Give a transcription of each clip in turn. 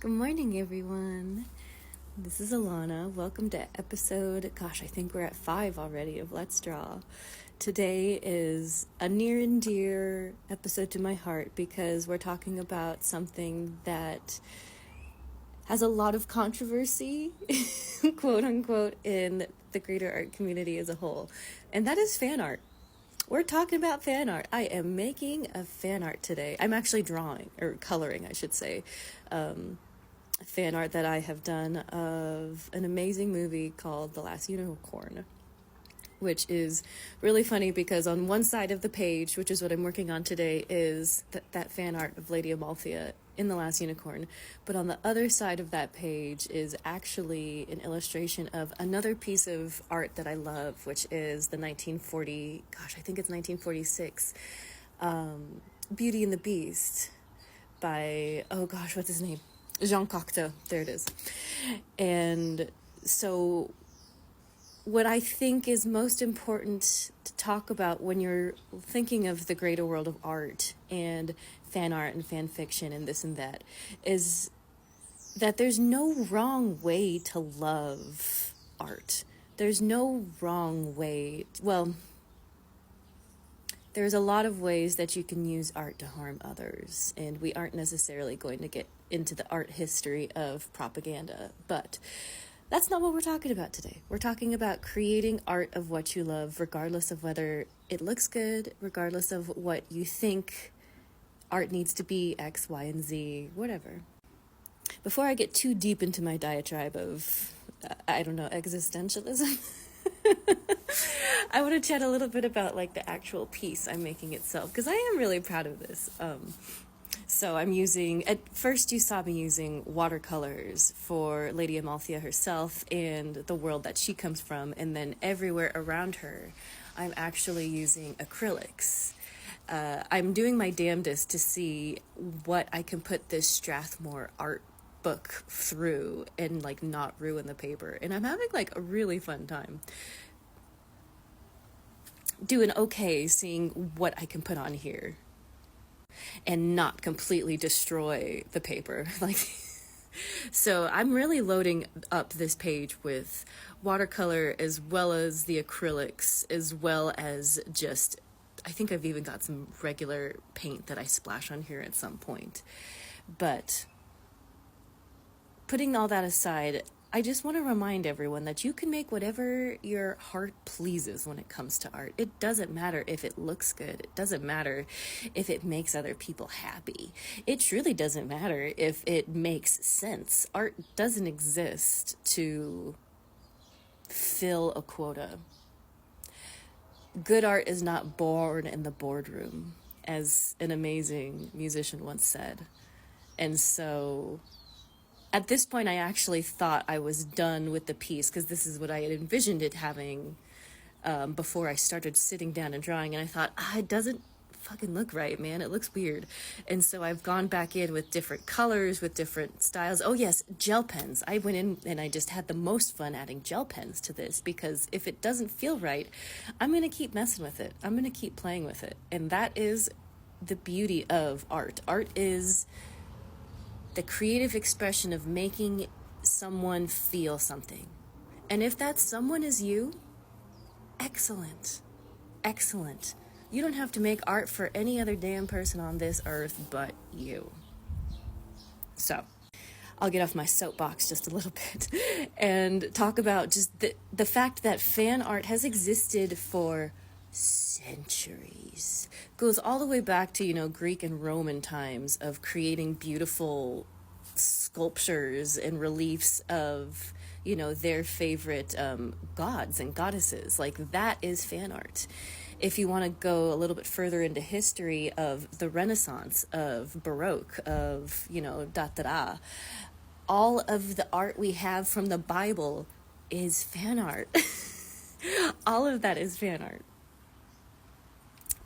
Good morning, everyone. This is Alana. Welcome to episode, I think we're at 5 already of Let's Draw. Today is a near and dear episode to my heart because we're talking about something that has a lot of controversy, quote unquote, in the greater art community as a whole, and that is fan art. We're talking about fan art. I am making a fan art today. I'm actually drawing, or coloring, I should say, fan art that I have done of an amazing movie called The Last Unicorn, which is really funny because on one side of the page, which is what I'm working on today, is that fan art of Lady Amalthea in The Last Unicorn. But on the other side of that page is actually an illustration of another piece of art that I love, which is the 1946, Beauty and the Beast by, what's his name? Jean Cocteau, there it is. And so what I think is most important to talk about when you're thinking of the greater world of art and fan art and fan fiction and this and that is that there's no wrong way to love art. There's no wrong way, there's a lot of ways that you can use art to harm others, and we aren't necessarily going to get into the art history of propaganda, but that's not what we're talking about today. We're talking about creating art of what you love, regardless of whether it looks good, regardless of what you think art needs to be, X, Y, and Z, whatever. Before I get too deep into my diatribe of, existentialism, I want to chat a little bit about the actual piece I'm making itself, because I am really proud of this. So I'm using, at first you saw me using watercolors for Lady Amalthea herself and the world that she comes from, and then everywhere around her I'm actually using acrylics. I'm doing my damnedest to see what I can put this Strathmore art book through and not ruin the paper, and I'm having a really fun time doing seeing what I can put on here and not completely destroy the paper. So I'm really loading up this page with watercolor as well as the acrylics, as well as just, I think I've even got some regular paint that I splash on here at some point. But putting all that aside, I just want to remind everyone that you can make whatever your heart pleases when it comes to art. It doesn't matter if it looks good. It doesn't matter if it makes other people happy. It truly doesn't matter if it makes sense. Art doesn't exist to fill a quota. Good art is not born in the boardroom, as an amazing musician once said. And so at this point, I actually thought I was done with the piece, because this is what I had envisioned it having before I started sitting down and drawing. And I thought, it doesn't fucking look right, man. It looks weird. And so I've gone back in with different colors, with different styles. Oh yes, gel pens. I went in and I just had the most fun adding gel pens to this, because if it doesn't feel right, I'm going to keep messing with it. I'm going to keep playing with it. And that is the beauty of art. Art is the creative expression of making someone feel something. And if that someone is you, excellent. Excellent. You don't have to make art for any other damn person on this earth but you. So, I'll get off my soapbox just a little bit and talk about just the fact that fan art has existed for centuries. Goes all the way back to, Greek and Roman times of creating beautiful sculptures and reliefs of, their favorite gods and goddesses. That is fan art. If you want to go a little bit further into history of the Renaissance, of Baroque, of, all of the art we have from the Bible is fan art. All of that is fan art.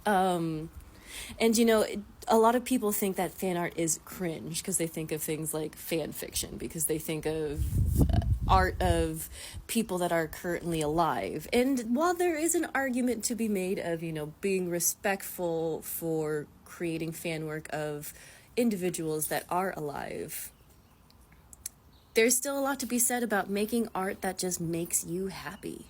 And a lot of people think that fan art is cringe because they think of things like fan fiction, because they think of art of people that are currently alive. And while there is an argument to be made of, being respectful for creating fan work of individuals that are alive, there's still a lot to be said about making art that just makes you happy.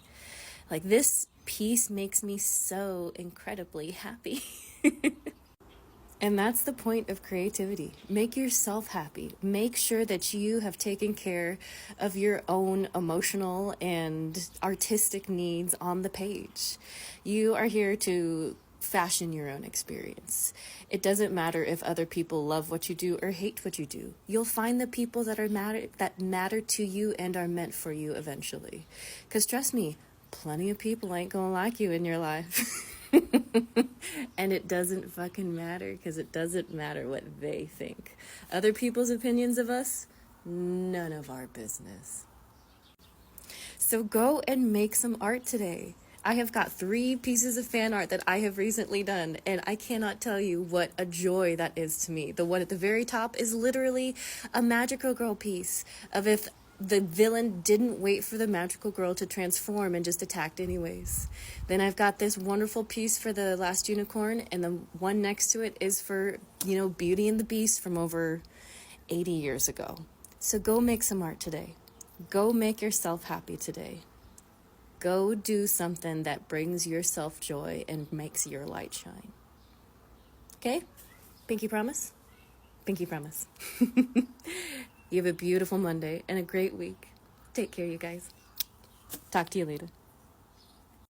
Like, this piece makes me so incredibly happy. And that's the point of creativity. Make yourself happy. Make sure that you have taken care of your own emotional and artistic needs on the page. You are here to fashion your own experience. It doesn't matter if other people love what you do or hate what you do. You'll find the people that matter to you and are meant for you eventually. Because trust me, plenty of people ain't gonna like you in your life. And it doesn't fucking matter, because it doesn't matter what they think. Other people's opinions of us, none of our business. So go and make some art today. I have got 3 pieces of fan art that I have recently done, and I cannot tell you what a joy that is to me. The one at the very top is literally a magical girl piece of if the villain didn't wait for the magical girl to transform and just attacked anyways. Then I've got this wonderful piece for the last unicorn, and the one next to it is for, Beauty and the Beast from over 80 years ago. So go make some art today. Go make yourself happy today. Go do something that brings yourself joy and makes your light shine. Okay? Pinky promise? Pinky promise. You have a beautiful Monday and a great week. Take care, you guys. Talk to you later.